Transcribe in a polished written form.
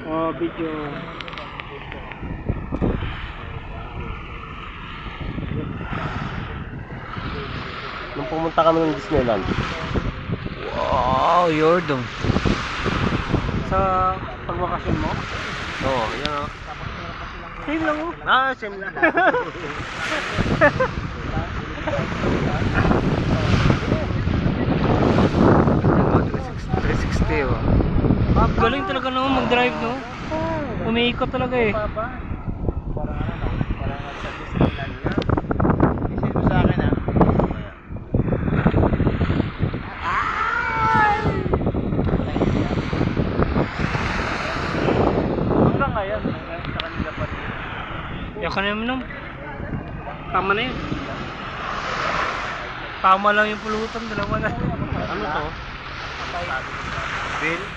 Oh, video. Nung pumunta kami ng Disneyland. Wow, Yordong. Sa pagbakasyon mo? Oo, yan o. Same lang oh. Ah, same lang. Ano, 360 oh. Galing talaga no, mag-drive no. Umiikot talaga eh. Parang sa Disneyland na. Isip mo sa akin Hanggang ngayon, sa kanila pa rin. Yan ka naman no. Tama na yun. Tama lang yung pulutan, dalawa na. Ano to? Bill?